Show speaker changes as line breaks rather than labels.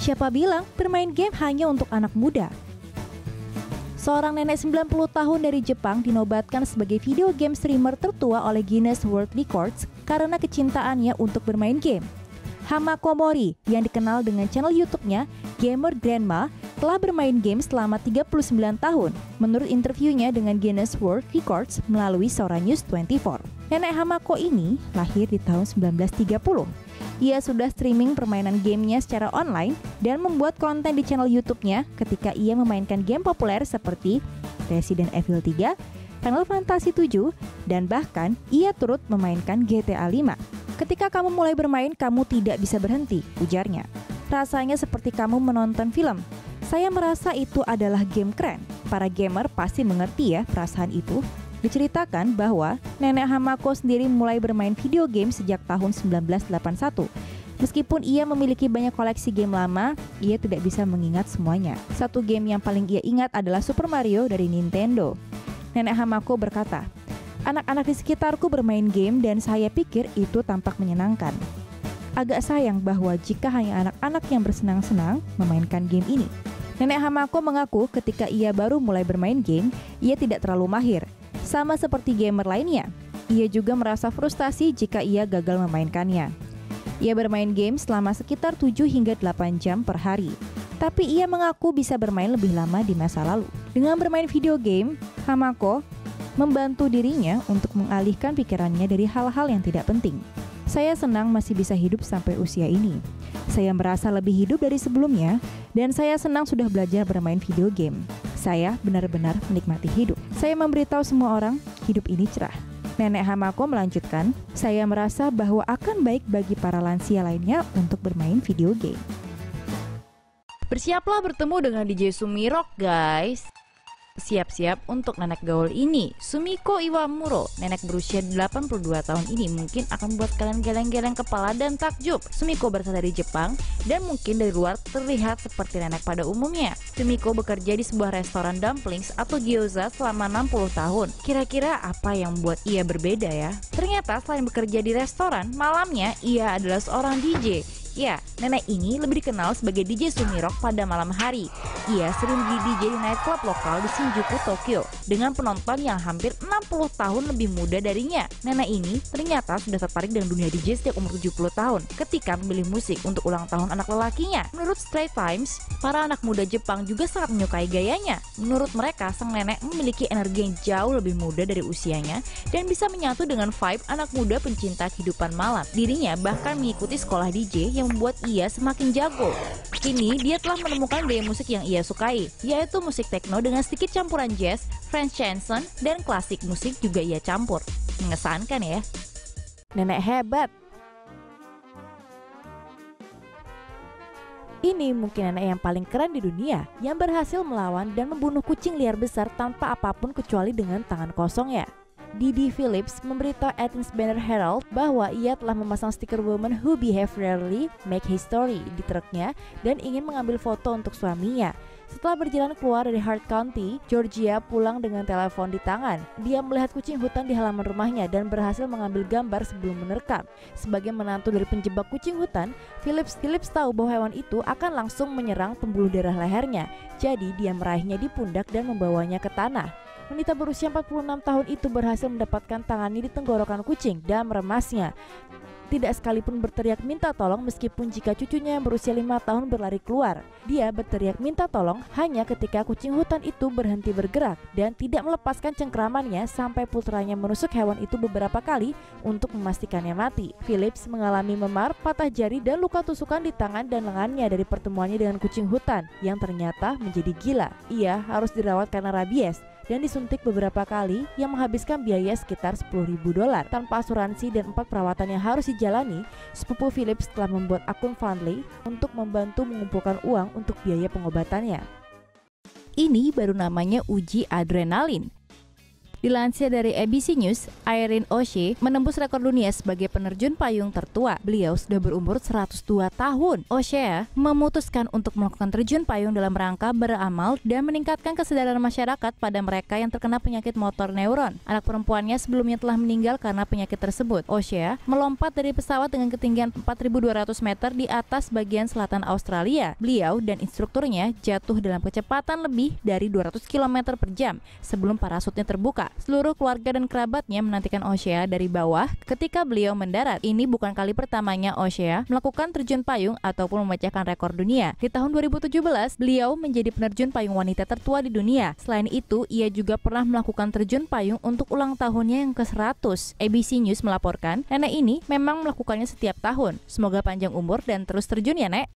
Siapa bilang bermain game hanya untuk anak muda? Seorang nenek 90 tahun dari Jepang dinobatkan sebagai video game streamer tertua oleh Guinness World Records karena kecintaannya untuk bermain game. Hamako Mori yang dikenal dengan channel YouTube-nya Gamer Grandma telah bermain game selama 39 tahun menurut interviewnya dengan Guinness World Records melalui Sora News 24. Nenek Hamako ini lahir di tahun 1930. Ia sudah streaming permainan gamenya secara online dan membuat konten di channel YouTube-nya ketika ia memainkan game populer seperti Resident Evil 3, Final Fantasy 7, dan bahkan ia turut memainkan GTA 5. Ketika kamu mulai bermain, kamu tidak bisa berhenti, ujarnya. Rasanya seperti kamu menonton film. Saya merasa itu adalah game keren. Para gamer pasti mengerti ya perasaan itu. Diceritakan bahwa nenek Hamako sendiri mulai bermain video game sejak tahun 1981. Meskipun ia memiliki banyak koleksi game lama, ia tidak bisa mengingat semuanya. Satu game yang paling ia ingat adalah Super Mario dari Nintendo. Nenek Hamako berkata, "Anak-anak di sekitarku bermain game dan saya pikir itu tampak menyenangkan. Agak sayang bahwa jika hanya anak-anak yang bersenang-senang memainkan game ini." Nenek Hamako mengaku ketika ia baru mulai bermain game, ia tidak terlalu mahir. Sama seperti gamer lainnya, ia juga merasa frustasi jika ia gagal memainkannya. Ia bermain game selama sekitar 7 hingga 8 jam per hari. Tapi ia mengaku bisa bermain lebih lama di masa lalu. Dengan bermain video game, Hamako membantu dirinya untuk mengalihkan pikirannya dari hal-hal yang tidak penting. Saya senang masih bisa hidup sampai usia ini. Saya merasa lebih hidup dari sebelumnya, dan saya senang sudah belajar bermain video game. Saya benar-benar menikmati hidup. Saya memberitahu semua orang, hidup ini cerah. Nenek Hamako melanjutkan, saya merasa bahwa akan baik bagi para lansia lainnya untuk bermain video game.
Bersiaplah bertemu dengan DJ Sumirok, guys. Siap-siap untuk nenek gaul ini. Sumiko Iwamuro, nenek berusia 82 tahun ini mungkin akan membuat kalian geleng-geleng kepala dan takjub. Sumiko berasal dari Jepang dan mungkin dari luar terlihat seperti nenek pada umumnya. Sumiko bekerja di sebuah restoran dumplings atau gyoza selama 60 tahun. Kira-kira apa yang membuat ia berbeda ya? Ternyata selain bekerja di restoran, malamnya ia adalah seorang DJ. Ya, nenek ini lebih dikenal sebagai DJ Sumirok pada malam hari. Ia sering di DJ di nightclub lokal di Shinjuku, Tokyo, dengan penonton yang hampir 60 tahun lebih muda darinya. Nenek ini ternyata sudah tertarik dengan dunia DJ sejak umur 70 tahun ketika memilih musik untuk ulang tahun anak lelakinya. Menurut Straits Times, para anak muda Jepang juga sangat menyukai gayanya. Menurut mereka, sang nenek memiliki energi yang jauh lebih muda dari usianya dan bisa menyatu dengan vibe anak muda pencinta kehidupan malam. Dirinya bahkan mengikuti sekolah DJ yang membuat ia semakin jago. Kini dia telah menemukan gaya musik yang ia sukai, yaitu musik techno dengan sedikit campuran jazz, French chanson, dan klasik musik juga ia campur. Mengesankan ya.
Nenek hebat. Ini mungkin nenek yang paling keren di dunia, yang berhasil melawan dan membunuh kucing liar besar tanpa apapun kecuali dengan tangan kosong ya. Didi Phillips memberitahu Athens Banner Herald bahwa ia telah memasang stiker Women Who Behave Rarely Make History di truknya dan ingin mengambil foto untuk suaminya. Setelah berjalan keluar dari Hart County, Georgia pulang dengan telepon di tangan. Dia melihat kucing hutan di halaman rumahnya dan berhasil mengambil gambar sebelum menerkam. Sebagai menantu dari penjebak kucing hutan, Phillips tahu bahwa hewan itu akan langsung menyerang pembuluh darah lehernya. Jadi dia meraihnya di pundak dan membawanya ke tanah. Wanita berusia 46 tahun itu berhasil mendapatkan tangannya di tenggorokan kucing dan meremasnya. Tidak sekalipun berteriak minta tolong meskipun jika cucunya yang berusia 5 tahun berlari keluar. Dia berteriak minta tolong hanya ketika kucing hutan itu berhenti bergerak dan tidak melepaskan cengkramannya sampai putranya menusuk hewan itu beberapa kali untuk memastikannya mati. Phillips mengalami memar, patah jari, dan luka tusukan di tangan dan lengannya dari pertemuannya dengan kucing hutan yang ternyata menjadi gila. Ia harus dirawat karena rabies dan disuntik beberapa kali yang menghabiskan biaya sekitar $10.000. Tanpa asuransi dan 4 perawatan yang harus dijalani, sepupu Phillips telah membuat akun Fundly untuk membantu mengumpulkan uang untuk biaya pengobatannya. Ini baru namanya uji adrenalin. Dilansir dari ABC News, Irene O'Shea menembus rekor dunia sebagai penerjun payung tertua. Beliau sudah berumur 102 tahun. O'Shea memutuskan untuk melakukan terjun payung dalam rangka beramal dan meningkatkan kesadaran masyarakat pada mereka yang terkena penyakit motor neuron. Anak perempuannya sebelumnya telah meninggal karena penyakit tersebut. O'Shea melompat dari pesawat dengan ketinggian 4.200 meter di atas bagian selatan Australia. Beliau dan instrukturnya jatuh dalam kecepatan lebih dari 200 km per jam sebelum parasutnya terbuka. Seluruh keluarga dan kerabatnya menantikan O'Shea dari bawah ketika beliau mendarat. Ini bukan kali pertamanya O'Shea melakukan terjun payung ataupun memecahkan rekor dunia. Di tahun 2017, beliau menjadi penerjun payung wanita tertua di dunia. Selain itu, ia juga pernah melakukan terjun payung untuk ulang tahunnya yang ke-100. ABC News melaporkan, nenek ini memang melakukannya setiap tahun. Semoga panjang umur dan terus terjun ya, Nek.